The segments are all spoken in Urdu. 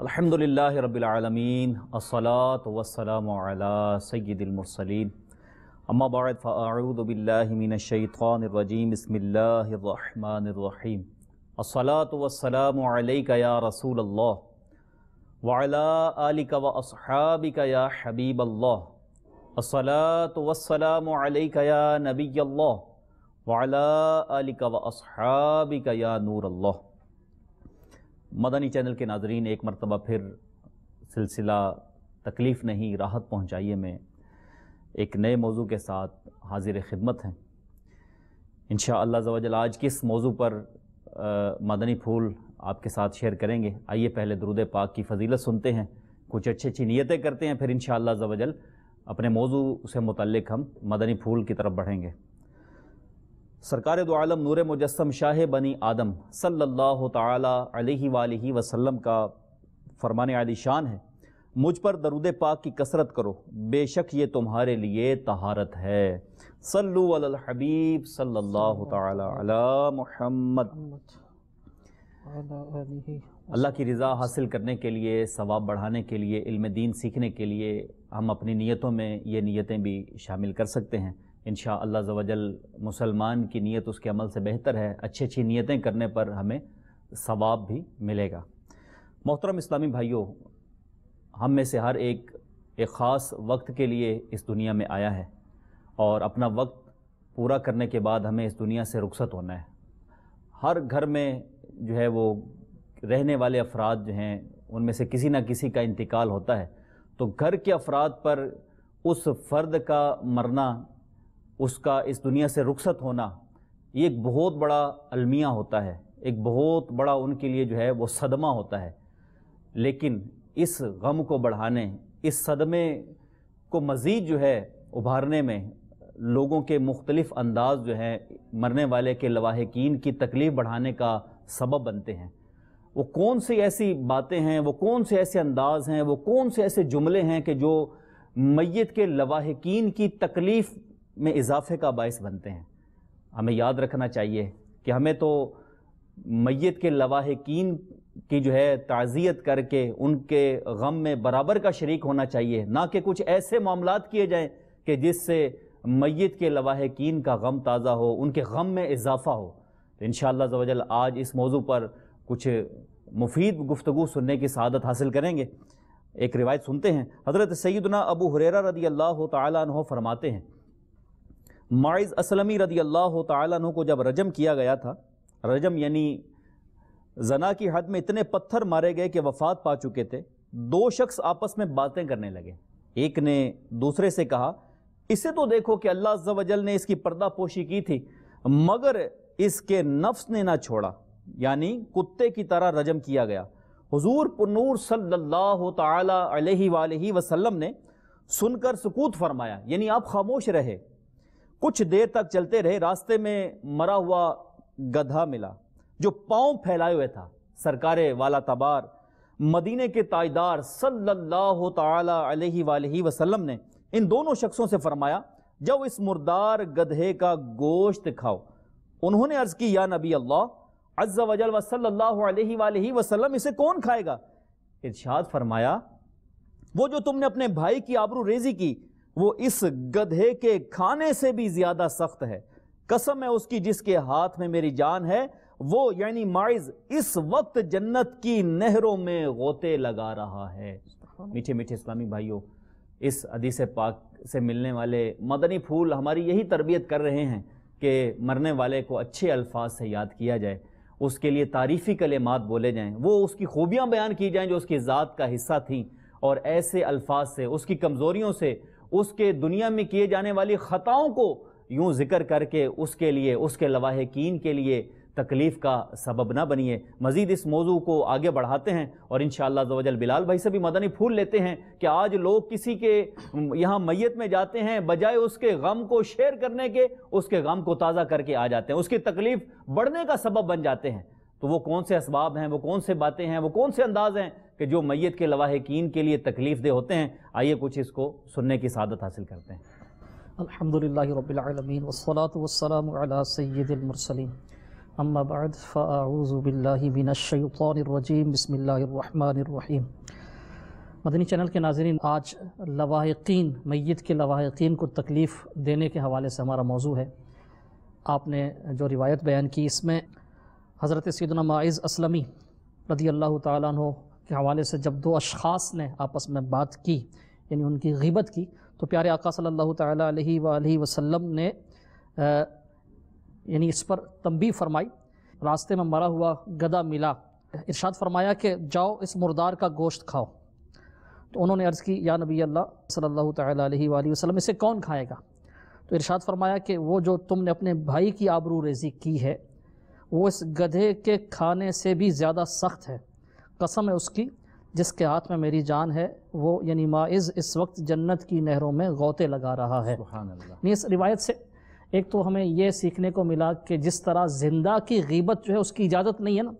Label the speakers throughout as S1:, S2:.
S1: الحمدللہ رب العالمین الصلاة والسلام علی سید المرسلین اما بعد فاعوذ باللہ من الشیطان الرجیم بسم اللہ الرحمن الرحیم الصلاة والسلام علیک یا رسول اللہ وعلی آلک واصحابک یا حبیب اللہ الصلاة والسلام علیک یا نبی اللہ وعلی آلک واصحابک یا نور اللہ۔ مدنی چینل کے ناظرین، ایک مرتبہ پھر سلسلہ تکلیف نہیں راحت پہنچائیے میں ایک نئے موضوع کے ساتھ حاضر خدمت ہیں۔ انشاءاللہ عز و جل آج کس موضوع پر مدنی پھول آپ کے ساتھ شیئر کریں گے؟ آئیے پہلے درود پاک کی فضیلت سنتے ہیں، کچھ اچھی نیتیں کرتے ہیں، پھر انشاءاللہ عز و جل اپنے موضوع سے متعلق ہم مدنی پھول کی طرف بڑھیں گے۔ سرکار دو عالم نور مجسم شاہ بنی آدم صلی اللہ تعالی علیہ وآلہ وسلم کا فرمان عالی شان ہے، مجھ پر درود پاک کی کثرت کرو، بے شک یہ تمہارے لیے طہارت ہے۔ صلو علی الحبیب صلی اللہ تعالی علی محمد۔ اللہ کی رضا حاصل کرنے کے لیے، ثواب بڑھانے کے لیے، علم دین سیکھنے کے لیے ہم اپنی نیتوں میں یہ نیتیں بھی شامل کر سکتے ہیں۔ انشاءاللہ عز و جل مسلمان کی نیت اس کے عمل سے بہتر ہے، اچھی نیتیں کرنے پر ہمیں ثواب بھی ملے گا۔ محترم اسلامی بھائیوں، ہم میں سے ہر ایک خاص وقت کے لیے اس دنیا میں آیا ہے، اور اپنا وقت پورا کرنے کے بعد ہمیں اس دنیا سے رخصت ہونا ہے۔ ہر گھر میں جو ہے وہ رہنے والے افراد جو ہیں ان میں سے کسی نہ کسی کا انتقال ہوتا ہے، تو گھر کے افراد پر اس فرد کا مرنا، اس کا اس دنیا سے رخصت ہونا، یہ ایک بہت بڑا المیہ ہوتا ہے، ایک بہت بڑا ان کے لیے جو ہے وہ صدمہ ہوتا ہے۔ لیکن اس غم کو بڑھانے، اس صدمے کو مزید جو ہے ابھارنے میں لوگوں کے مختلف انداز جو ہیں مرنے والے کے لواحقین کی تکلیف بڑھانے کا سبب بنتے ہیں۔ وہ کون سی ایسی باتیں ہیں، وہ کون سے ایسے انداز ہیں، وہ کون سے ایسے جملے ہیں کہ جو میت کے لواحقین کی تکلیف میں اضافے کا باعث بنتے ہیں؟ ہمیں یاد رکھنا چاہیے کہ ہمیں تو میت کے لواحقین کی جو ہے تعزیت کر کے ان کے غم میں برابر کا شریک ہونا چاہیے، نہ کہ کچھ ایسے معاملات کیے جائیں کہ جس سے میت کے لواحقین کا غم تازہ ہو، ان کے غم میں اضافہ ہو۔ تو انشاءاللہ عز و جل آج اس موضوع پر کچھ مفید گفتگو سننے کی سعادت حاصل کریں گے۔ ایک روایت سنتے ہیں، حضرت سیدنا ابو ہریرہ رضی اللہ تعالیٰ عنہ فرماتے ہیں، معاذ اسلمی رضی اللہ تعالیٰ عنہ کو جب رجم کیا گیا تھا، رجم یعنی زنا کی حد میں اتنے پتھر مارے گئے کہ وفات پا چکے تھے، دو شخص آپس میں باتیں کرنے لگے۔ ایک نے دوسرے سے کہا، اسے تو دیکھو کہ اللہ عز و جل نے اس کی پردہ پوشی کی تھی، مگر اس کے نفس نے نہ چھوڑا، یعنی کتے کی طرح رجم کیا گیا۔ حضور پرنور صلی اللہ تعالی علیہ وآلہ وسلم نے سن کر سکوت فرمایا، یعنی آپ خاموش رہے۔ کچھ دیر تک چلتے رہے، راستے میں مرا ہوا گدھا ملا جو پاؤں پھیلائے ہوئے تھا۔ سرکار والا تبار مدینے کے تاجدار صلی اللہ تعالی علیہ وآلہ وسلم نے ان دونوں شخصوں سے فرمایا، جب اس مردار گدھے کا گوشت کھاؤ۔ انہوں نے عرض کی، یا نبی اللہ عز و جل و صلی اللہ علیہ وآلہ وسلم، اسے کون کھائے گا؟ ارشاد فرمایا، وہ جو تم نے اپنے بھائی کی آبرو ریزی کی، وہ اس گدھے کے کھانے سے بھی زیادہ سخت ہے۔ قسم ہے اس کی جس کے ہاتھ میں میری جان ہے، وہ یعنی معاذ اس وقت جنت کی نہروں میں غوطے لگا رہا ہے۔ میٹھے میٹھے اسلامی بھائیوں، اس حدیث پاک سے ملنے والے مدنی پھول ہماری یہی تربیت کر رہے ہیں کہ مرنے والے کو اچھے الفاظ سے یاد کیا جائے، اس کے لیے تعریفی کلمات بولے جائیں، وہ اس کی خوبیاں بیان کی جائیں جو اس کی ذات کا حصہ تھیں، اور ایسے الفاظ سے، اس کی کمزوریوں سے، اس کے دنیا میں کیے جانے والی خطاؤں کو یوں ذکر کر کے اس کے لیے، اس کے لواحقین کے لیے تکلیف کا سبب نہ بنیے۔ مزید اس موضوع کو آگے بڑھاتے ہیں، اور انشاءاللہ عز و جل بلال بھائی سے بھی مدنی پھول لیتے ہیں کہ آج لوگ کسی کے یہاں میت میں جاتے ہیں، بجائے اس کے غم کو شیئر کرنے کے، اس کے غم کو تازہ کر کے آ جاتے ہیں، اس کی تکلیف بڑھنے کا سبب بن جاتے ہیں۔ تو وہ کون سے اسباب ہیں، وہ کون سے باتیں ہیں، وہ کون سے انداز ہیں کہ جو میت کے لواحقین کے لیے تکلیف دہ ہوتے ہیں؟ آئیے کچھ اس کو سننے کی سعادت حاصل کرتے ہیں۔
S2: الحمدللہ رب العالمین والصلاة والسلام علی سید المرسلین اما بعد فاعوذ باللہ من الشیطان الرجیم بسم اللہ الرحمن الرحیم۔ مدنی چینل کے ناظرین، آج لواحقین، میت کے لواحقین کو تکلیف دینے کے حوالے سے ہمارا موضوع ہے۔ آپ نے جو روایت بیان کی، اس میں حضرت سیدنا معاذ اسلمی رضی اللہ تعالیٰ عنہ کے حوالے سے جب دو اشخاص نے آپس میں بات کی، یعنی ان کی غیبت کی، تو پیارے آقا صلی اللہ تعالیٰ علیہ وآلہ وسلم نے یعنی اس پر تنبیہ فرمائی۔ راستے میں مرا ہوا گدھا ملا، ارشاد فرمایا کہ جاؤ اس مردار کا گوشت کھاؤ۔ تو انہوں نے عرض کی یا نبی اللہ صلی اللہ تعالیٰ علیہ وآلہ وسلم، اسے کون کھائے گا؟ تو ارشاد فرمایا کہ وہ جو تم نے اپنے بھائی کی آبرو ریزی کی ہے، وہ اس گدھے کے کھانے سے بھی زیادہ سخت ہے۔ قسم ہے اس کی جس کے ہاتھ میں میری جان ہے، وہ یعنی معاذ اس وقت جنت کی نہروں میں غوطے لگا رہا ہے۔
S1: سبحان اللہ۔
S2: اس روایت سے ایک تو ہمیں یہ سیکھنے کو ملا کہ جس طرح زندہ کی غیبت جو ہے اس کی اجازت نہیں ہے نا،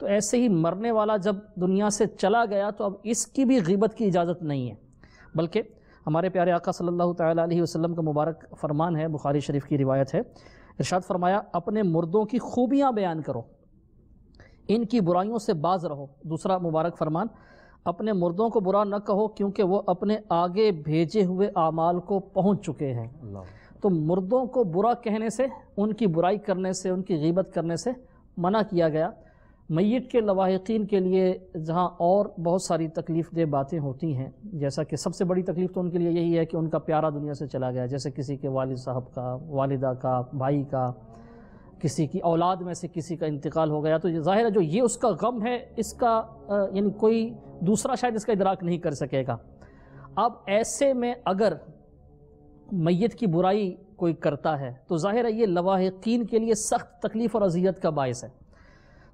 S2: تو ایسے ہی مرنے والا جب دنیا سے چلا گیا تو اب اس کی بھی غیبت کی اجازت نہیں ہے، بلکہ ہمارے پیارے آقا صلی اللہ تعالیٰ علیہ وسلم کا مبارک فرمان ہے، بخاری شریف کی روایت ہے، ارشاد فرمایا اپنے مردوں کی خوبیاں بیان کرو، ان کی برائیوں سے باز رہو۔ دوسرا مبارک فرمان، اپنے مردوں کو برا نہ کہو کیونکہ وہ اپنے آگے بھیجے ہوئے اعمال کو پہنچ چکے ہیں۔ تو مردوں کو برا کہنے سے، ان کی برائی کرنے سے، ان کی غیبت کرنے سے منع کیا گیا۔ میت کے لواحقین کے لیے جہاں اور بہت ساری تکلیف دہ باتیں ہوتی ہیں، جیسا کہ سب سے بڑی تکلیف تو ان کے لیے یہی ہے کہ ان کا پیارا دنیا سے چلا گیا، جیسے کسی کے والد صاحب کا، والدہ کا، بھائی کا، کسی کی اولاد میں سے کسی کا انتقال ہو گیا، تو یہ ظاہر ہے جو یہ اس کا غم ہے، اس کا یعنی کوئی دوسرا شاید اس کا ادراک نہیں کر سکے گا۔ اب ایسے میں اگر میت کی برائی کوئی کرتا ہے تو ظاہر ہے یہ لواحقین کے لیے سخت تکلیف اور اذیت کا باعث ہے۔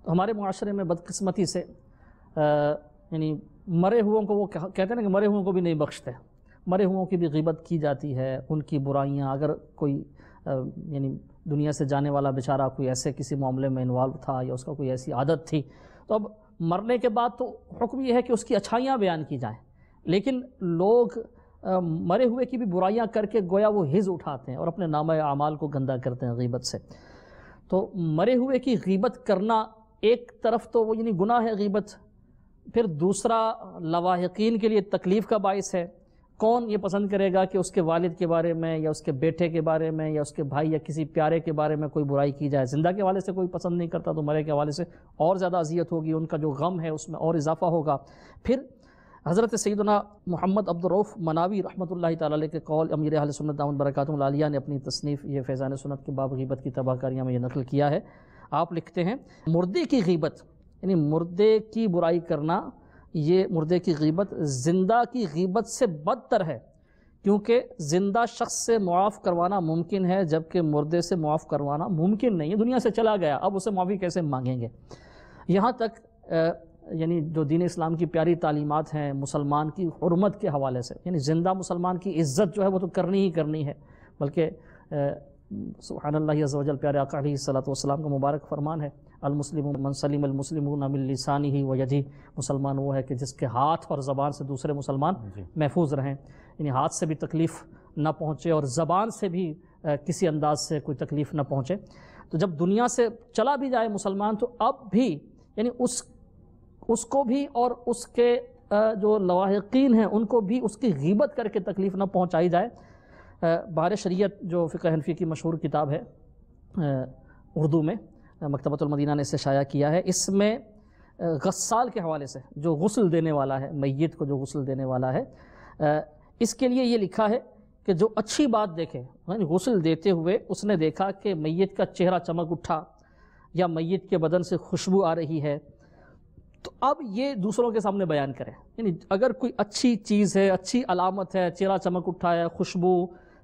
S2: تو ہمارے معاشرے میں بدقسمتی سے یعنی مرے ہوئوں کو وہ کہتے ہیں نا کہ مرے ہوئوں کو بھی نہیں بخشتے، مرے ہوئوں کی بھی غیبت کی جاتی ہے، ان کی برائیاں، اگر کوئی یعنی دنیا سے جانے والا بیچارہ کوئی ایسے کسی معاملے میں انوالو تھا یا اس کا کوئی ایسی عادت تھی، تو اب مرنے کے بعد تو حکم یہ ہے کہ اس کی اچھائیاں بیان کی جائیں، لیکن لوگ مرے ہوئے کی بھی برائیاں کر کے گویا وہ حز اٹھاتے ہیں اور اپنے نامہ اعمال کو گندا کرتے ہیں غیبت سے۔ تو مرے ہوئے کی غیبت کرنا ایک طرف تو وہ یعنی گناہ ہے غیبت، پھر دوسرا لواحقین کے لیے تکلیف کا باعث ہے۔ کون یہ پسند کرے گا کہ اس کے والد کے بارے میں یا اس کے بیٹے کے بارے میں یا اس کے بھائی یا کسی پیارے کے بارے میں کوئی برائی کی جائے؟ زندہ کے حوالے سے کوئی پسند نہیں کرتا، تو مرے کے حوالے سے اور زیادہ اذیت ہوگی، ان کا جو غم ہے اس میں اور اضافہ ہوگا۔ پھر حضرت سیدنا محمد عبد الرؤف مناوی رحمۃ اللہ تعالیٰ علیہ کے قول امیر اہل سنت دامت برکاتہم العالیہ نے اپنی تصنیف یہ فیضان سنت کے باب غیبت کی تباہ کاریاں میں یہ نقل کیا ہے۔ آپ لکھتے ہیں مردے کی غیبت یعنی مردے کی برائی کرنا، یہ مردے کی غیبت زندہ کی غیبت سے بدتر ہے، کیونکہ زندہ شخص سے معاف کروانا ممکن ہے جبکہ مردے سے معاف کروانا ممکن نہیں ہے۔ دنیا سے چلا گیا، اب اسے معافی کیسے مانگیں گے؟ یہاں تک یعنی جو دین اسلام کی پیاری تعلیمات ہیں مسلمان کی حرمت کے حوالے سے، یعنی زندہ مسلمان کی عزت جو ہے وہ تو کرنی ہی کرنی ہے، بلکہ سبحان اللہ عز و جل پیارے آقا علیہ الصلوۃ والسلام کا مبارک فرمان ہے، المسلم من سلم المسلمون من لسانہ ویدہ، مسلمان وہ ہے کہ جس کے ہاتھ اور زبان سے دوسرے مسلمان محفوظ رہیں، یعنی ہاتھ سے بھی تکلیف نہ پہنچے اور زبان سے بھی کسی انداز سے کوئی تکلیف نہ پہنچے۔ تو جب دنیا سے چلا بھی جائے مسلمان تو اب بھی یعنی اس کو بھی اور اس کے جو لواحقین ہیں ان کو بھی اس کی غیبت کر کے تکلیف نہ پہنچائی جائے۔ بحر شریعت جو فقہ حنفی کی مشہور کتاب ہے اردو میں، مکتبۃ المدینہ نے اسے شائع کیا ہے، اس میں غسال کے حوالے سے جو غسل دینے والا ہے، میت کو جو غسل دینے والا ہے، اس کے لیے یہ لکھا ہے کہ جو اچھی بات دیکھے، یعنی غسل دیتے ہوئے اس نے دیکھا کہ میت کا چہرہ چمک اٹھا یا میت کے بدن سے خوشبو آ رہی ہے، تو اب یہ دوسروں کے سامنے بیان کرے، یعنی اگر کوئی اچھی چیز ہے، اچھی علامت ہے، چہرہ چمک اٹھا ہے، خوشبو،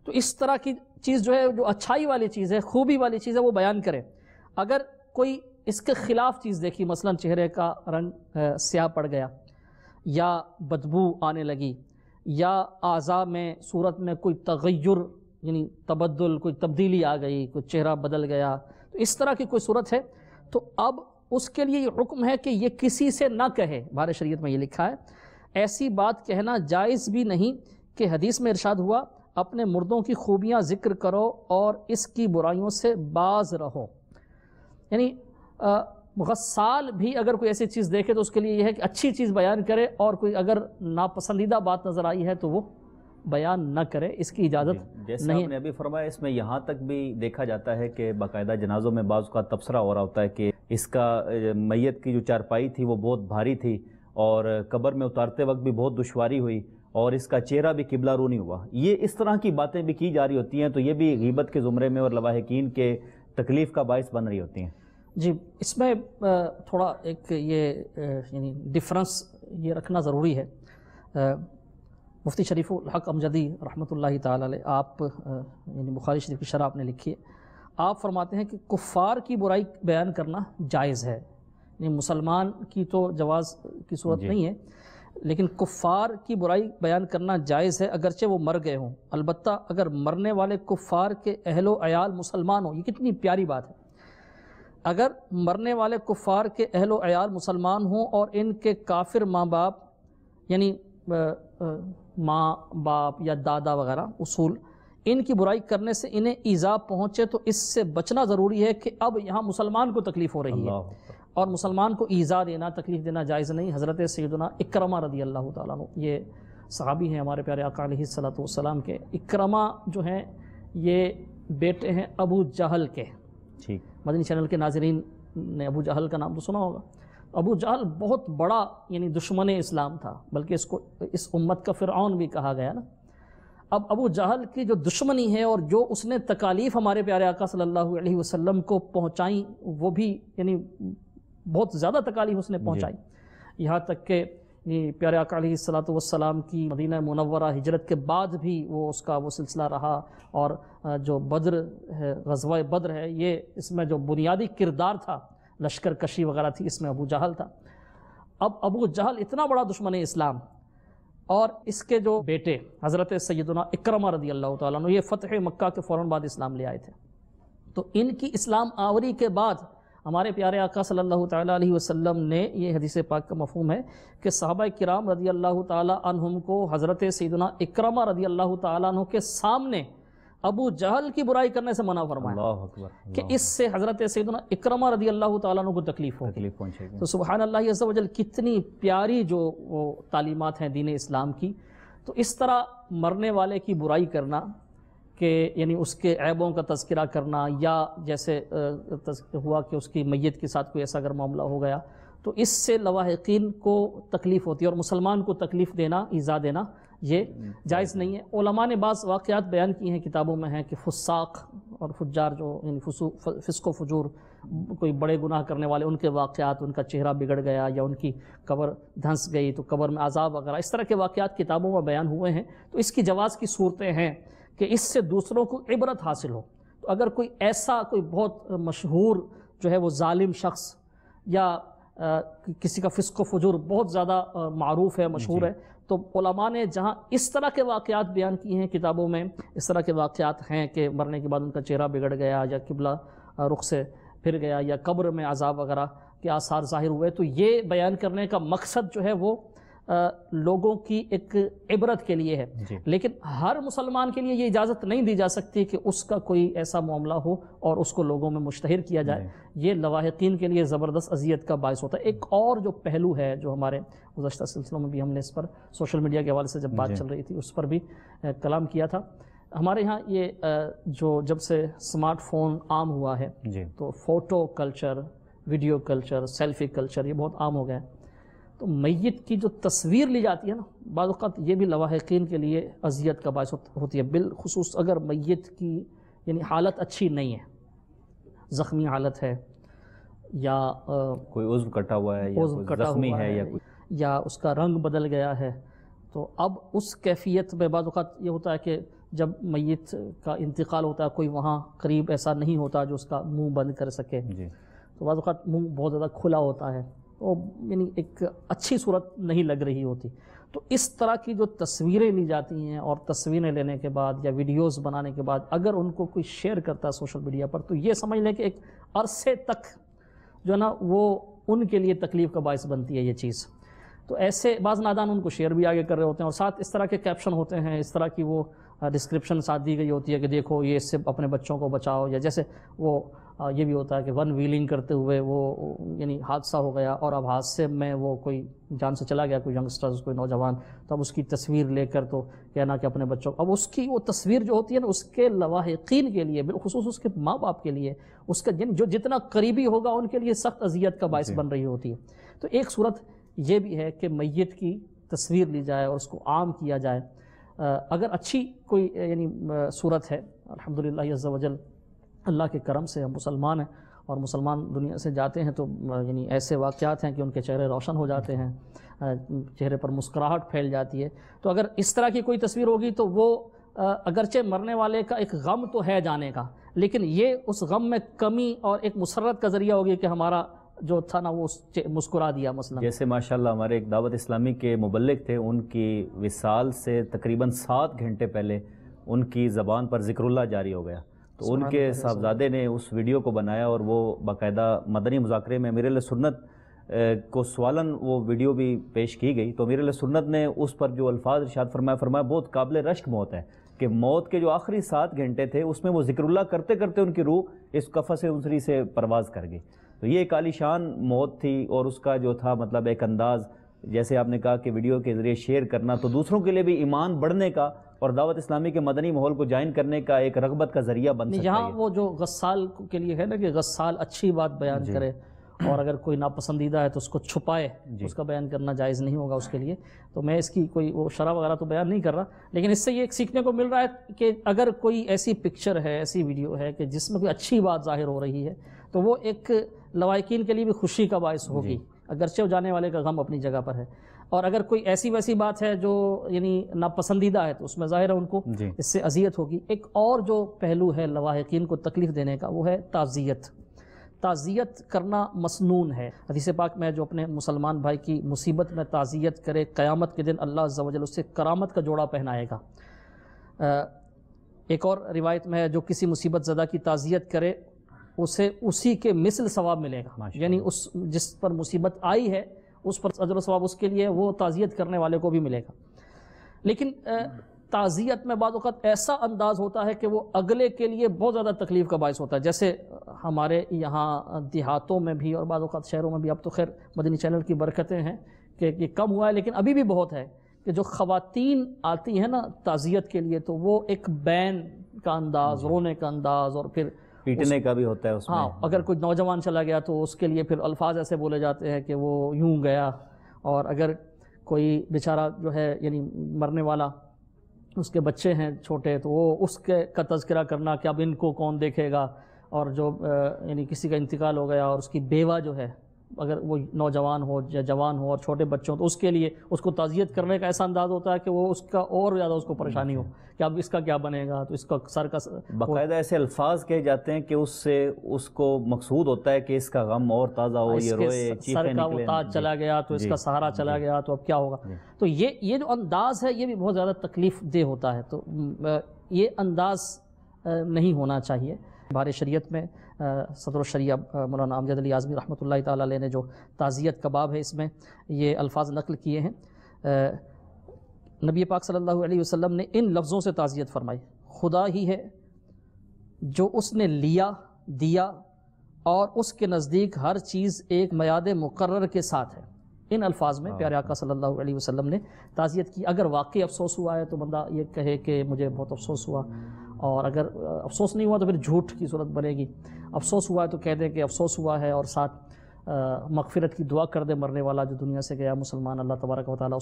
S2: تو اس طرح کی چیز جو ہے جو اچھائی والی چیز ہے، خوبی والی چیز ہے، وہ بیان کرے۔ اگر کوئی اس کے خلاف چیز دیکھی، مثلا چہرے کا رنگ سیاہ پڑ گیا یا بدبو آنے لگی یا اعضاء میں صورت میں کوئی تغیر یعنی تبدل، کوئی تبدیلی آ گئی، کوئی چہرہ بدل گیا، تو اس طرح کی کوئی صورت ہے، تو اب اس کے لیے یہ حکم ہے کہ یہ کسی سے نہ کہے۔ بحر شریعت میں یہ لکھا ہے ایسی بات کہنا جائز بھی نہیں کہ حدیث میں ارشاد ہوا اپنے مردوں کی خوبیاں ذکر کرو اور اس کی برائیوں سے باز رہو۔ یعنی غسال بھی اگر کوئی ایسی چیز دیکھے تو اس کے لیے یہ ہے کہ اچھی چیز بیان کرے، اور کوئی اگر ناپسندیدہ بات نظر آئی ہے تو وہ بیان نہ کرے، اس کی اجازت
S1: جیسے آپ نے ابھی فرمایا، اس میں یہاں تک بھی دیکھا جاتا ہے کہ باقاعدہ جنازوں میں بعض کا تبصرہ ہو رہا ہوتا ہے کہ اس کا میت کی جو چارپائی تھی وہ بہت بھاری تھی، اور قبر میں اتارتے وقت بھی بہت دشواری ہوئی، اور اس کا چہرہ بھی قبلہ رو نہیں ہوا. یہ اس طرح کی باتیں بھی کی جا رہی ہوتی ہیں، تو یہ بھی غیبت کے زمرے میں اور لواحقین کے تکلیف کا باعث بن رہی ہوتی ہیں.
S2: جی، اس میں تھوڑا ایک یہ یعنی ڈفرنس یہ رکھنا ضروری ہے. مفتی شریف الحق امجدی رحمۃ اللہ تعالی علیہ، آپ یعنی بخاری شریف کی شرح آپ نے لکھی ہے، آپ فرماتے ہیں کہ کفار کی برائی بیان کرنا جائز ہے. یعنی مسلمان کی تو جواز کی صورت نہیں ہے، لیکن کفار کی برائی بیان کرنا جائز ہے اگرچہ وہ مر گئے ہوں. البتہ اگر مرنے والے کفار کے اہل و عیال مسلمان ہوں، یہ کتنی پیاری بات ہے. اگر مرنے والے کفار کے اہل و عیال مسلمان ہوں اور ان کے کافر ماں باپ، یعنی ماں باپ یا دادا وغیرہ اصول، ان کی برائی کرنے سے انہیں ایذا پہنچے تو اس سے بچنا ضروری ہے کہ اب یہاں مسلمان کو تکلیف ہو رہی ہے، اور مسلمان کو ایذا دینا، تکلیف دینا جائز نہیں. حضرت سیدنا اکرمہ رضی اللہ تعالیٰ عنہ، یہ صحابی ہیں ہمارے پیارے آقا علیہ الصلوۃ والسلام کے. اکرمہ جو ہیں یہ بیٹے ہیں ابو جہل کے. مدنی چینل کے ناظرین نے ابو جہل کا نام تو سنا ہوگا. ابو جہل بہت بڑا یعنی دشمن اسلام تھا، بلکہ اس کو اس امت کا فرعون بھی کہا گیا نا. اب ابو جہل کی جو دشمنی ہے اور جو اس نے تکالیف ہمارے پیارے آقا صلی اللہ علیہ وسلم کو پہنچائیں، وہ بھی یعنی بہت زیادہ تکالیف اس نے پہنچائی. یہاں تک کہ پیارے آقا علیہ الصلوۃ والسلام کی مدینہ منورہ ہجرت کے بعد بھی وہ اس کا وہ سلسلہ رہا. اور جو بدر ہے، غزوہ بدر ہے، یہ اس میں جو بنیادی کردار تھا، لشکر کشی وغیرہ تھی، اس میں ابو جہل تھا. اب ابو جہل اتنا بڑا دشمن اسلام، اور اس کے جو بیٹے حضرت سیدنا اکرمہ رضی اللہ تعالیٰ عنہ، یہ فتح مکہ کے فوراً بعد اسلام لے آئے تھے. تو ان کی اسلام آوری کے بعد ہمارے پیارے آقا صلی اللہ تعالیٰ علیہ وسلم نے، یہ حدیث پاک کا مفہوم ہے کہ صحابہ کرام رضی اللہ تعالیٰ عنہم کو حضرت سیدنا اکرمہ رضی اللہ تعالیٰ عنہ کے سامنے ابو جہل کی برائی کرنے سے منع فرمایا. اللہ اکبر. کہ اس سے حضرت سیدنا اکرمہ رضی اللہ تعالیٰ عنہ کو تکلیف پہنچے گی. تو سبحان اللہ عز و جل، کتنی پیاری جو وہ تعلیمات ہیں دین اسلام کی. تو اس طرح مرنے والے کی برائی کرنا، کہ یعنی اس کے عیبوں کا تذکرہ کرنا، یا جیسے ہوا کہ اس کی میت کے ساتھ کوئی ایسا اگر معاملہ ہو گیا تو اس سے لواحقین کو تکلیف ہوتی ہے، اور مسلمان کو تکلیف دینا، ایذا دینا یہ جائز نہیں ہے. علماء نے بعض واقعات بیان کی ہیں، کتابوں میں ہیں کہ فساق اور فجار جو یعنی فسق و فجور، کوئی بڑے گناہ کرنے والے، ان کے واقعات، ان کا چہرہ بگڑ گیا یا ان کی قبر دھنس گئی تو قبر میں عذاب وغیرہ، اس طرح کے واقعات کتابوں میں بیان ہوئے ہیں. تو اس کی جواز کی صورتیں ہیں کہ اس سے دوسروں کو عبرت حاصل ہو. تو اگر کوئی ایسا کوئی بہت مشہور جو ہے وہ ظالم شخص، یا کسی کا فسق و فجور بہت زیادہ معروف ہے، مشہور ہے، تو علماء نے جہاں اس طرح کے واقعات بیان کیے ہیں کتابوں میں، اس طرح کے واقعات ہیں کہ مرنے کے بعد ان کا چہرہ بگڑ گیا، یا قبلہ رخ سے پھر گیا، یا قبر میں عذاب وغیرہ کے آثار ظاہر ہوئے، تو یہ بیان کرنے کا مقصد جو ہے وہ لوگوں کی ایک عبرت کے لیے ہے. لیکن ہر مسلمان کے لیے یہ اجازت نہیں دی جا سکتی کہ اس کا کوئی ایسا معاملہ ہو اور اس کو لوگوں میں مشتہر کیا جائے. یہ لواحقین کے لیے زبردست اذیت کا باعث ہوتا ہے. ایک اور جو پہلو ہے جو ہمارے گزشتہ سلسلوں میں بھی ہم نے اس پر سوشل میڈیا کے حوالے سے جب بات چل رہی تھی اس پر بھی کلام کیا تھا. ہمارے ہاں یہ جو جب سے اسمارٹ فون عام ہوا ہے تو photo culture, video culture, selfie culture یہ بہت عام ہو گیا ہے. تو میت کی جو تصویر لی جاتی ہے نا، بعض اوقات یہ بھی لواحقین کے لیے اذیت کا باعث ہوتی ہے، بالخصوص اگر میت کی یعنی حالت اچھی نہیں ہے، زخمی حالت ہے، یا
S1: کوئی عضو کٹا ہوا ہے، یا زخمی ہے،
S2: یا اس کا رنگ بدل گیا ہے. تو اب اس کیفیت میں بعض اوقات یہ ہوتا ہے کہ جب میت کا انتقال ہوتا ہے کوئی وہاں قریب ایسا نہیں ہوتا جو اس کا منہ بند کر سکے، تو بعض اوقات منہ بہت زیادہ کھلا ہوتا ہے، تو یعنی ایک اچھی صورت نہیں لگ رہی ہوتی. تو اس طرح کی جو تصویریں لی جاتی ہیں، اور تصویریں لینے کے بعد یا ویڈیوز بنانے کے بعد اگر ان کو کوئی شیئر کرتا ہے سوشل میڈیا پر، تو یہ سمجھ لیں کہ ایک عرصے تک جو ہے نا وہ ان کے لیے تکلیف کا باعث بنتی ہے یہ چیز. تو ایسے بعض نادان ان کو شیئر بھی آگے کر رہے ہوتے ہیں، اور ساتھ اس طرح کے کیپشن ہوتے ہیں، اس طرح کی وہ ڈسکرپشن ساتھ دی گئی ہوتی ہے کہ دیکھو یہ اس سے اپنے بچوں کو بچاؤ، یا جیسے وہ یہ بھی ہوتا ہے کہ ون ویلنگ کرتے ہوئے وہ یعنی حادثہ ہو گیا اور اب حادثے میں وہ کوئی جان سے چلا گیا، کوئی ینگسٹرز، کوئی نوجوان، تو اب اس کی تصویر لے کر تو کہنا کہ اپنے بچوں، اب اس کی وہ تصویر جو ہوتی ہے نا اس کے لواحقین کے لیے، بالخصوص اس کے ماں باپ کے لیے، اس کا جو جتنا قریبی ہوگا ان کے لیے سخت اذیت کا باعث بن رہی ہوتی ہے۔ تو ایک صورت یہ بھی ہے کہ میت کی تصویر لی جائے اور اس کو عام کیا جائے۔ اگر اچھی کوئی یعنی صورت ہے، الحمدللہ عز وجل اللہ کے کرم سے ہم مسلمان ہیں، اور مسلمان دنیا سے جاتے ہیں تو یعنی ایسے واقعات ہیں کہ ان کے چہرے روشن ہو جاتے ہیں، چہرے پر مسکراہٹ پھیل جاتی ہے۔ تو اگر اس طرح کی کوئی تصویر ہوگی تو وہ اگرچہ مرنے والے کا ایک غم تو ہے جانے کا، لیکن یہ اس غم میں کمی اور ایک مسرت کا ذریعہ ہوگی کہ ہمارا جو تھا نا وہ مسکرا دیا مثلا۔ جیسے
S1: ماشاءاللہ ہمارے ایک دعوت اسلامی کے مبلغ تھے، ان کی وصال سے تقریباً 7 گھنٹے پہلے ان کی زبان پر ذکر اللہ جاری ہو گیا، تو ان کے صاحبزادے نے اس ویڈیو کو بنایا اور وہ باقاعدہ مدنی مذاکرے میں امیر اہل سنت کو سوالن وہ ویڈیو بھی پیش کی گئی، تو امیر اہل سنت نے اس پر جو الفاظ ارشاد فرمایا بہت قابل رشک موت ہے، کہ موت کے جو آخری 7 گھنٹے تھے اس میں وہ ذکر اللہ کرتے کرتے ان کی روح اس قفس انصری سے پرواز کر گئی۔ تو یہ ایک عالی شان موت تھی، اور اس کا جو تھا مطلب ایک انداز، جیسے آپ نے کہا کہ ویڈیو کے ذریعے شیئر کرنا تو دوسروں کے لیے بھی ایمان بڑھنے کا اور دعوت اسلامی کے مدنی ماحول کو جوائن کرنے کا ایک رغبت کا ذریعہ بن سکتا ہے۔
S2: یہاں وہ جو غسال کے لیے ہے نا کہ غسال اچھی بات بیان کرے، اور اگر کوئی ناپسندیدہ ہے تو اس کو چھپائے، اس کا بیان کرنا جائز نہیں ہوگا اس کے لیے۔ تو میں اس کی کوئی وہ شرح وغیرہ تو بیان نہیں کر رہا، لیکن اس سے یہ ایک سیکھنے کو مل رہا ہے کہ اگر کوئی ایسی پکچر ہے، ایسی ویڈیو ہے کہ جس میں کوئی اچھی بات ظاہر ہو رہی ہے تو وہ ایک لوائقین کے لیے بھی خوشی کا باعث ہوگی، اگرچہ وہ جانے والے کا غم اپنی جگہ پر ہے۔ اور اگر کوئی ایسی ویسی بات ہے جو یعنی ناپسندیدہ ہے تو اس میں ظاہر ہے ان کو اس سے اذیت ہوگی۔ ایک اور جو پہلو ہے لواحقین کو تکلیف دینے کا وہ ہے تعزیت۔ تعزیت کرنا مسنون ہے۔ حدیث پاک میں جو اپنے مسلمان بھائی کی مصیبت میں تعزیت کرے، قیامت کے دن اللہ عز و جل اس سے کرامت کا جوڑا پہنائے گا۔ ایک اور روایت میں ہے جو کسی مصیبت زدہ کی تعزیت کرے اسے اسی کے مثل ثواب ملے گا، یعنی اس جس پر مصیبت آئی ہے اس پر اجر و ثواب اس کے لیے وہ تعزیت کرنے والے کو بھی ملے گا۔ لیکن تعزیت میں بعض اوقات ایسا انداز ہوتا ہے کہ وہ اگلے کے لیے بہت زیادہ تکلیف کا باعث ہوتا ہے، جیسے ہمارے یہاں دیہاتوں میں بھی اور بعض اوقات شہروں میں بھی، اب تو خیر مدنی چینل کی برکتیں ہیں کہ یہ کم ہوا ہے، لیکن ابھی بھی بہت ہے کہ جو خواتین آتی ہیں نا تعزیت کے لیے تو وہ ایک بین کا انداز، رونے کا انداز، اور پھر
S1: پیٹنے کا بھی ہوتا ہے اس میں۔
S2: ہاں، اگر کوئی نوجوان چلا گیا تو اس کے لیے پھر الفاظ ایسے بولے جاتے ہیں کہ وہ یوں گیا، اور اگر کوئی بیچارہ جو ہے یعنی مرنے والا اس کے بچے ہیں چھوٹے تو وہ اس کے کا تذکرہ کرنا کہ اب ان کو کون دیکھے گا، اور جو یعنی کسی کا انتقال ہو گیا اور اس کی بیوہ جو ہے اگر وہ نوجوان ہو یا جوان ہو اور چھوٹے بچوں تو اس کے لیے اس کو تعزیت کرنے کا ایسا انداز ہوتا ہے کہ وہ اس کا اور زیادہ اس کو پریشانی ہو کہ اب اس کا کیا بنے گا، تو اس کا سر کا
S1: باقاعدہ ایسے الفاظ کہے جاتے ہیں کہ اس سے اس کو مقصود ہوتا ہے کہ اس کا غم اور تازہ ہو، یہ روئے،
S2: سر کا وہ تاج چلا گیا تو اس کا سہارا چلا گیا تو اب کیا ہوگا۔ تو یہ جو انداز ہے یہ بھی بہت زیادہ تکلیف دہ ہوتا ہے، تو یہ انداز نہیں ہونا چاہیے۔ بار شریعت میں صدر الشریعہ مولانا امجد علی اعظمی رحمۃ اللہ تعالیٰ علیہ نے جو تعزیت کا باب ہے اس میں یہ الفاظ نقل کیے ہیں۔ نبی پاک صلی اللہ علیہ وسلم نے ان لفظوں سے تعزیت فرمائی: خدا ہی ہے جو اس نے لیا، دیا، اور اس کے نزدیک ہر چیز ایک میعاد مقرر کے ساتھ ہے۔ ان الفاظ میں پیارے آقا صلی اللہ علیہ وسلم نے تعزیت کی۔ اگر واقعی افسوس ہوا ہے تو بندہ یہ کہے کہ مجھے بہت افسوس ہوا، اور اگر افسوس نہیں ہوا تو پھر جھوٹ کی صورت بنے گی۔ افسوس ہوا ہے تو کہہ دیں کہ افسوس ہوا ہے، اور ساتھ مغفرت کی دعا کر دے مرنے والا جو دنیا سے گیا مسلمان، اللہ تبارک و تعالیٰ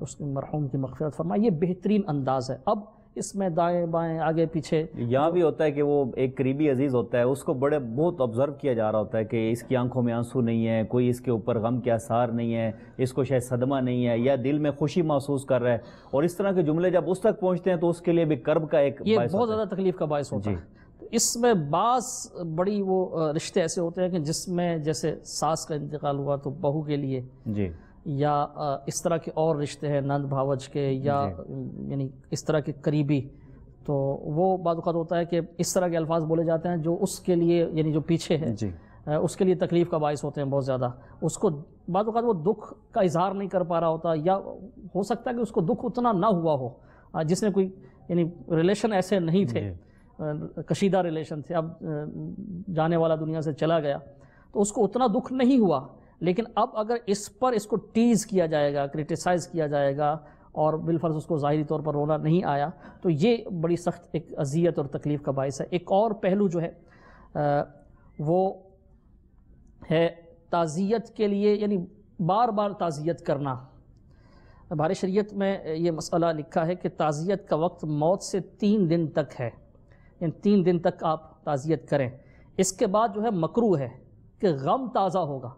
S2: اس مرحوم کی مغفرت فرمائے۔ یہ بہترین انداز ہے۔ اب اس میں دائیں بائیں آگے پیچھے
S1: یہاں بھی ہوتا ہے کہ وہ ایک قریبی عزیز ہوتا ہے، اس کو بہت آبزرو کیا جا رہا ہوتا ہے کہ اس کی آنکھوں میں آنسو نہیں ہے، کوئی اس کے اوپر غم کے آثار نہیں ہے، اس کو شاید صدمہ نہیں ہے، یا دل میں خوشی محسوس کر رہا ہے، اور اس طرح کے جملے جب اس تک پہنچتے ہیں تو اس کے لیے بھی کرب کا ایک
S2: یہ بہت زیادہ تکلیف کا باعث ہوتا ہے۔ اس میں بعض بڑی وہ رشتے ایسے ہوتے ہیں کہ جس میں جیسے ساس کا انتقال ہوا تو بہو کے لیے، یا اس طرح کے اور رشتے ہیں نند بھاوج کے، یا یعنی اس طرح کے قریبی، تو وہ بعض اوقات ہوتا ہے کہ اس طرح کے الفاظ بولے جاتے ہیں جو اس کے لیے یعنی جو پیچھے ہے اس کے لیے تکلیف کا باعث ہوتے ہیں بہت زیادہ۔ اس کو بعض اوقات وہ دکھ کا اظہار نہیں کر پا رہا ہوتا، یا ہو سکتا ہے کہ اس کو دکھ اتنا نہ ہوا ہو، جس نے کوئی یعنی ریلیشن ایسے نہیں تھے، کشیدہ ریلیشن تھے، اب جانے والا دنیا سے چلا گیا، تو اس کو اتنا دکھ نہیں ہوا، لیکن اب اگر اس کو ٹیز کیا جائے گا، کرٹیسائز کیا جائے گا اور بالفرض اس کو ظاہری طور پر رونا نہیں آیا، تو یہ بڑی سخت ایک اذیت اور تکلیف کا باعث ہے۔ ایک اور پہلو جو ہے وہ ہے تعزیت کے لیے، یعنی بار بار تعزیت کرنا۔ بہار شریعت میں یہ مسئلہ لکھا ہے کہ تعزیت کا وقت موت سے 3 دن تک ہے، یعنی 3 دن تک آپ تعزیت کریں۔ اس کے بعد جو ہے مکروہ ہے کہ غم تازہ ہوگا،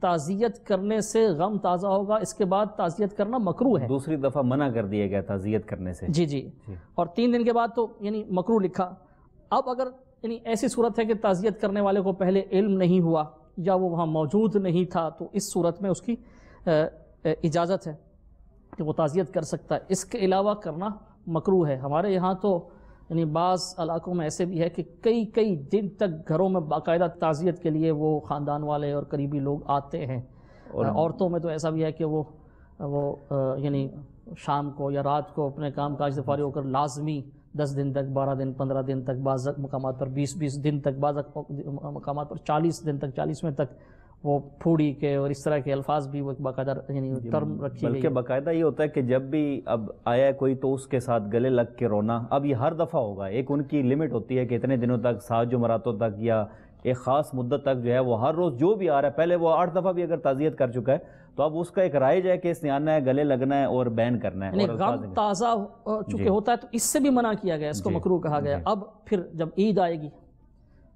S2: تعزیت کرنے سے غم تازہ ہوگا، اس کے بعد تعزیت کرنا مکروہ ہے،
S1: دوسری دفعہ منع کر دیا گیا تعزیت کرنے سے۔
S2: جی اور 3 دن کے بعد تو یعنی مکروہ لکھا۔ اب اگر یعنی ایسی صورت ہے کہ تعزیت کرنے والے کو پہلے علم نہیں ہوا یا وہ وہاں موجود نہیں تھا، تو اس صورت میں اس کی اجازت ہے کہ وہ تعزیت کر سکتا ہے، اس کے علاوہ کرنا مکروہ ہے۔ ہمارے یہاں تو یعنی بعض علاقوں میں ایسے بھی ہے کہ کئی دن تک گھروں میں باقاعدہ تعزیت کے لیے وہ خاندان والے اور قریبی لوگ آتے ہیں، اور عورتوں میں تو ایسا بھی ہے کہ وہ یعنی شام کو یا رات کو اپنے کام کاج سے فارغ ہو کر لازمی 10 دن تک، 12 دن، 15 دن تک، بعض مقامات پر 20 دن تک، بعض مقامات پر 40 دن تک، 40ویں تک وہ پھوڑی کے اور اس طرح کے الفاظ بھی وہ باقاعدہ یعنی ٹرم رکھی گئی۔
S1: بلکہ باقاعدہ یہ ہوتا ہے کہ جب بھی اب آیا کوئی تو اس کے ساتھ گلے لگ کے رونا، اب یہ ہر دفعہ ہوگا، ایک ان کی لمٹ ہوتی ہے کہ اتنے دنوں تک، 7 جمعراتوں تک یا ایک خاص مدت تک جو ہے وہ ہر روز جو بھی آ رہا ہے، پہلے وہ 8 دفعہ بھی اگر تعزیت کر چکا ہے تو اب اس کا ایک رائج ہے کہ اس نے آنا ہے، گلے لگنا ہے اور بین کرنا ہے۔
S2: یعنی غم تازہ چونکہ ہوتا ہے تو اس سے بھی منع کیا گیا، اس کو مکروہ کہا گیا۔ اب پھر جب عید آئے گی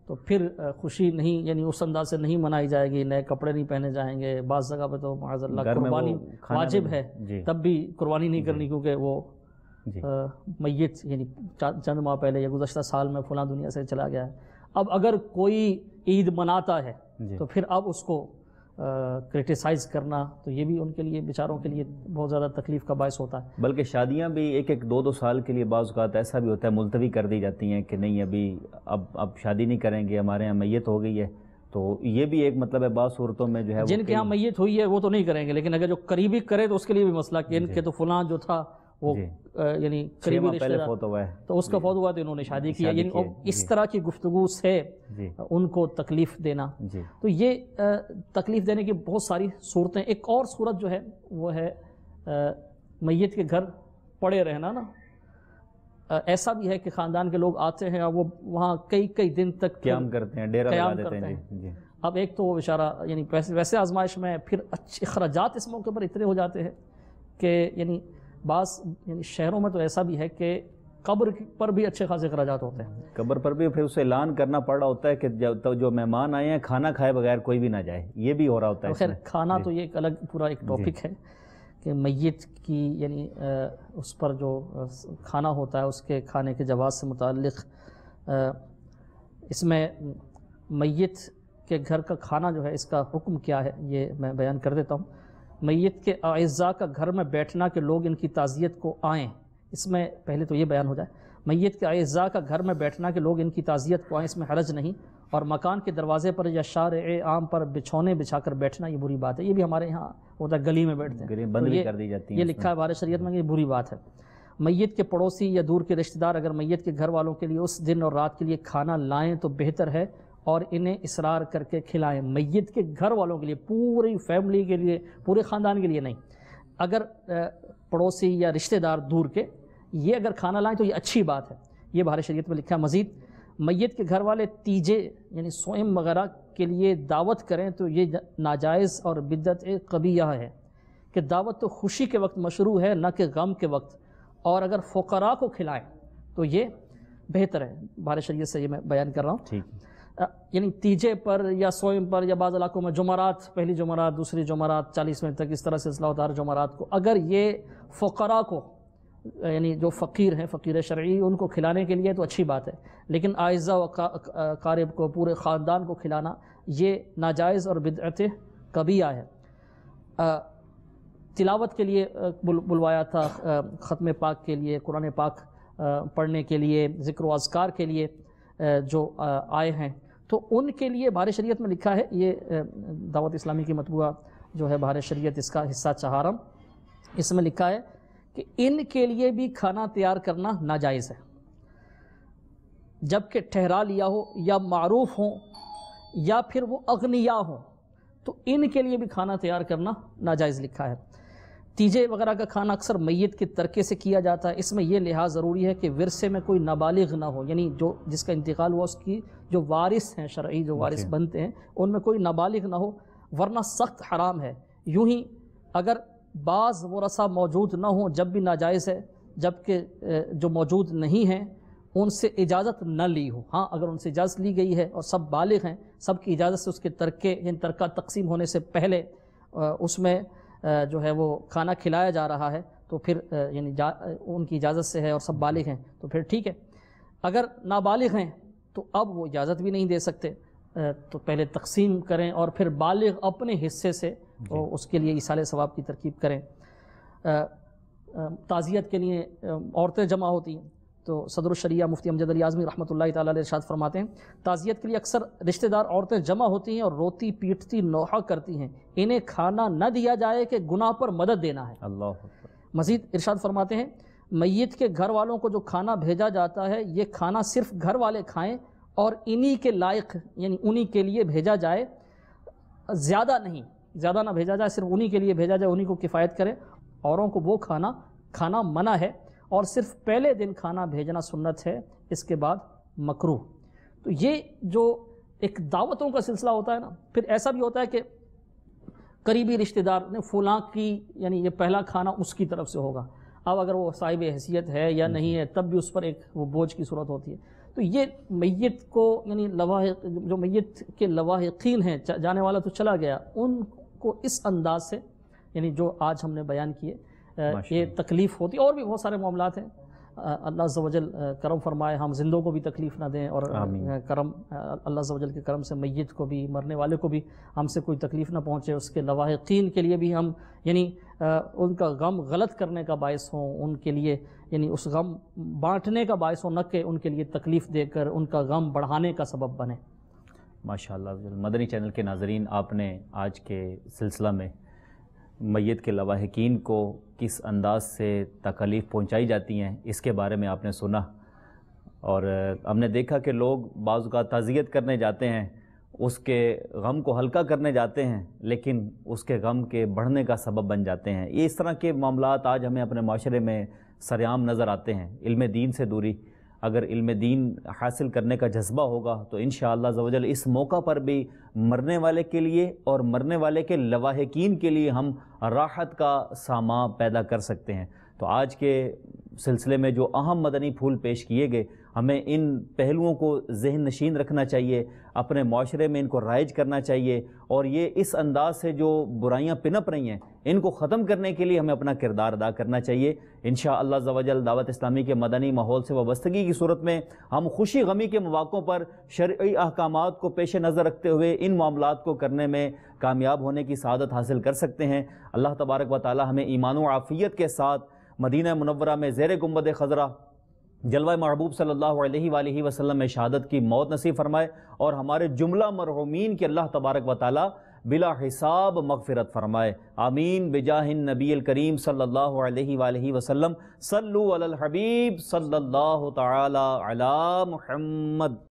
S2: تو پھر خوشی نہیں، یعنی اس انداز سے نہیں منائی جائے گی، نئے کپڑے نہیں پہنے جائیں گے، بعض جگہ پہ تو معاذ اللہ قربانی واجب ہے، تب بھی قربانی نہیں کرنی کیونکہ وہ میت یعنی چند ماہ پہلے یا گزشتہ سال میں فلاں دنیا سے چلا گیا ہے۔ اب اگر کوئی عید مناتا ہے تو پھر اب اس کو کرٹیسائز کرنا تو یہ بھی ان کے لیے بیچاروں کے لیے بہت زیادہ تکلیف کا باعث ہوتا ہے۔
S1: بلکہ شادیاں بھی 1-2 سال کے لیے بعض اوقات ایسا بھی ہوتا ہے ملتوی کر دی جاتی ہیں کہ نہیں ابھی اب شادی نہیں کریں گے، ہمارے یہاں میت ہو گئی ہے، تو یہ بھی ایک مطلب ہے بعض صورتوں میں جو ہے
S2: جن کے یہاں میت ہوئی ہے وہ تو نہیں کریں گے، لیکن اگر جو قریبی کرے تو اس کے لیے بھی مسئلہ کہ ان کے تو فلاں جو تھا وہ یعنی قریبی رشتہ دار تو اس کا فوت ہوا تو انہوں نے شادی کی، یعنی اس طرح کی گفتگو سے ان کو تکلیف دینا، تو یہ تکلیف دینے کی بہت ساری صورتیں۔ ایک اور صورت جو ہے وہ ہے میت کے گھر پڑے رہنا نا۔ ایسا بھی ہے کہ خاندان کے لوگ آتے ہیں اور وہ وہاں کئی دن تک
S1: قیام کرتے ہیں، ڈیرہ لگا دیتے ہیں۔
S2: اب ایک تو وہ بیچارہ یعنی ویسے آزمائش میں پھر اچھے اخراجات اس موقع پر اتنے ہو جاتے ہیں کہ یعنی بعض یعنی شہروں میں تو ایسا بھی ہے کہ قبر پر بھی اچھے خاصے اخراجات ہوتے ہیں،
S1: قبر پر بھی پھر اسے اعلان کرنا پڑ رہا ہوتا ہے کہ جو مہمان آئے ہیں کھانا کھائے بغیر کوئی بھی نہ جائے، یہ بھی ہو رہا ہوتا ہے۔
S2: خیر کھانا تو یہ ایک الگ پورا ایک ٹاپک ہے کہ میت کی یعنی اس پر جو کھانا ہوتا ہے اس کے کھانے کے جواز سے متعلق اس میں میت کے گھر کا کھانا جو ہے اس کا حکم کیا ہے یہ میں بیان کر دیتا ہوں۔ میت کے اعزاء کا گھر میں بیٹھنا کہ لوگ ان کی تعزیت کو آئیں، اس میں پہلے تو یہ بیان ہو جائے، میت کے اعزاء کا گھر میں بیٹھنا کہ لوگ ان کی تعزیت کو آئیں اس میں حرج نہیں، اور مکان کے دروازے پر یا شارع عام پر بچھونے بچھا کر بیٹھنا یہ بری بات ہے، یہ بھی ہمارے یہاں ہوتا ہے، گلی میں بیٹھتے ہیں،
S1: بند بھی کر دی جاتی ہے،
S2: یہ لکھا ہے بہار شریعت میں کہ یہ بری بات ہے۔ میت کے پڑوسی یا دور کے رشتہ دار اگر میت کے گھر والوں کے لیے اس دن اور رات کے لیے کھانا لائیں تو بہتر ہے اور انہیں اصرار کر کے کھلائیں۔ میت کے گھر والوں کے لیے، پوری فیملی کے لیے، پورے خاندان کے لیے نہیں، اگر پڑوسی یا رشتہ دار دور کے یہ اگر کھانا لائیں تو یہ اچھی بات ہے، یہ بہار شریعت میں لکھا ہے۔ مزید میت کے گھر والے تیجے یعنی سوئم وغیرہ کے لیے دعوت کریں تو یہ ناجائز اور بدعت قبیحہ ہے کہ دعوت تو خوشی کے وقت مشروع ہے نہ کہ غم کے وقت، اور اگر فقراء کو کھلائیں تو یہ بہتر ہے، بہار شریعت سے یہ میں بیان کر رہا ہوں۔ یعنی تیجے پر یا سوئم پر یا بعض علاقوں میں جمعرات، پہلی جمعرات، دوسری جمعرات، 40ویں تک اس طرح سے سلسلہ ہوتا ہے جمعرات کو، اگر یہ فقراء کو یعنی جو فقیر ہیں، فقیر شرعی، ان کو کھلانے کے لیے تو اچھی بات ہے، لیکن اعزاء و قارب کو، پورے خاندان کو کھلانا یہ ناجائز اور بدعت قبیحہ ہے۔ تلاوت کے لیے بلوایا تھا، ختم پاک کے لیے، قرآن پاک پڑھنے کے لیے، ذکر و اذکار کے لیے جو آئے ہیں تو ان کے لیے بہار شریعت میں لکھا ہے، یہ دعوت اسلامی کی مطبوعہ جو ہے بہار شریعت اس کا حصہ چہارم، اس میں لکھا ہے کہ ان کے لیے بھی کھانا تیار کرنا ناجائز ہے، جب کہ ٹھہرا لیا ہو یا معروف ہوں یا پھر وہ اغنیا ہوں تو ان کے لیے بھی کھانا تیار کرنا ناجائز لکھا ہے۔ تیجے وغیرہ کا کھانا اکثر میت کے ترکے سے کیا جاتا ہے، اس میں یہ لحاظ ضروری ہے کہ ورثے میں کوئی نابالغ نہ ہو، یعنی جو جس کا انتقال ہوا اس کی جو وارث ہیں، شرعی جو وارث بنتے ہیں، ان میں کوئی نابالغ نہ ہو، ورنہ سخت حرام ہے۔ یوں ہی اگر بعض ورثہ موجود نہ ہوں جب بھی ناجائز ہے، جبکہ جو موجود نہیں ہیں ان سے اجازت نہ لی ہو۔ ہاں اگر ان سے اجازت لی گئی ہے اور سب بالغ ہیں، سب کی اجازت سے اس کے ترکے یعنی ترکہ تقسیم ہونے سے پہلے اس میں جو ہے وہ کھانا کھلایا جا رہا ہے تو پھر یعنی ان کی اجازت سے ہے اور سب بالغ ہیں تو پھر ٹھیک ہے۔ اگر نابالغ ہیں تو اب وہ اجازت بھی نہیں دے سکتے، تو پہلے تقسیم کریں اور پھر بالغ اپنے حصے سے اس کے لیے ایصال ثواب کی ترکیب کریں۔ تعزیت کے لیے عورتیں جمع ہوتی ہیں تو صدر الشریعہ مفتی امجد علی اعظمی رحمۃ اللہ تعالی علیہ ارشاد فرماتے ہیں تعزیت کے لیے اکثر رشتہ دار عورتیں جمع ہوتی ہیں اور روتی پیٹتی نوحہ کرتی ہیں، انہیں کھانا نہ دیا جائے کہ گناہ پر مدد دینا ہے۔ اللہ مزید ارشاد فرماتے ہیں میت کے گھر والوں کو جو کھانا بھیجا جاتا ہے یہ کھانا صرف گھر والے کھائیں اور انہی کے لائق یعنی انہی کے لیے بھیجا جائے، زیادہ نہیں، زیادہ نہ بھیجا جائے، صرف انہی کے لیے بھیجا جائے، انہی کو کفایت کرے، اوروں کو وہ کھانا منع ہے، اور صرف پہلے دن کھانا بھیجنا سنت ہے، اس کے بعد مکروہ۔ تو یہ جو ایک دعوتوں کا سلسلہ ہوتا ہے نا، پھر ایسا بھی ہوتا ہے کہ قریبی رشتہ دار نے فلاں کی یعنی یہ پہلا کھانا اس کی طرف سے ہوگا، اب اگر وہ صاحب حیثیت ہے یا نہیں ہے تب بھی اس پر ایک وہ بوجھ کی صورت ہوتی ہے۔ تو یہ میت کو یعنی جو میت کے لواحقین ہیں، جانے والا تو چلا گیا، ان کو اس انداز سے یعنی جو آج ہم نے بیان کیے یہ تکلیف ہوتی ہے۔ اور بھی بہت سارے معاملات ہیں، اللہ عز و جل کرم فرمائے ہم زندوں کو بھی تکلیف نہ دیں، اور کرم اللہ عز و جل کے کرم سے میت کو بھی، مرنے والے کو بھی ہم سے کوئی تکلیف نہ پہنچے، اس کے لواحقین کے لیے بھی ہم یعنی ان کا غم غلط کرنے کا باعث ہوں، ان کے لیے یعنی اس غم بانٹنے کا باعث ہوں، نہ کہ ان کے لیے تکلیف دے کر ان کا غم بڑھانے کا سبب بنے۔
S1: ماشاءاللہ مدنی چینل کے ناظرین، آپ نے آج کے سلسلہ میں میت کے لواحقین کو کس انداز سے تکلیف پہنچائی جاتی ہیں اس کے بارے میں آپ نے سنا، اور ہم نے دیکھا کہ لوگ بعض اوقات تعزیت کرنے جاتے ہیں، اس کے غم کو ہلکا کرنے جاتے ہیں، لیکن اس کے غم کے بڑھنے کا سبب بن جاتے ہیں۔ یہ اس طرح کے معاملات آج ہمیں اپنے معاشرے میں سرعام نظر آتے ہیں۔ علم دین سے دوری، اگر علم دین حاصل کرنے کا جذبہ ہوگا تو انشاءاللہ عز و جل اس موقع پر بھی مرنے والے کے لیے اور مرنے والے کے لواحقین کے لیے ہم راحت کا سامان پیدا کر سکتے ہیں۔ تو آج کے سلسلے میں جو اہم مدنی پھول پیش کیے گئے، ہمیں ان پہلوؤں کو ذہن نشین رکھنا چاہیے، اپنے معاشرے میں ان کو رائج کرنا چاہیے، اور یہ اس انداز سے جو برائیاں پنپ رہی ہیں ان کو ختم کرنے کے لیے ہمیں اپنا کردار ادا کرنا چاہیے۔ انشاءاللہ عز و جل دعوت اسلامی کے مدنی ماحول سے وابستگی کی صورت میں ہم خوشی غمی کے مواقعوں پر شرعی احکامات کو پیش نظر رکھتے ہوئے ان معاملات کو کرنے میں کامیاب ہونے کی سعادت حاصل کر سکتے ہیں۔ اللہ تبارک و تعالی ہمیں ایمان و عافیت کے ساتھ مدینہ منورہ میں زیر گنبد خضرا جلوہ محبوب صلی اللہ علیہ وآلہ وسلم میں شہادت کی موت نصیب فرمائے، اور ہمارے جملہ مرحومین کے اللہ تبارک و تعالی بلا حساب مغفرت فرمائے۔ آمین بجاہ النبی الکریم صلی اللہ علیہ وآلہ وسلم۔ صلو علی الحبیب صلی اللہ تعالی علی محمد۔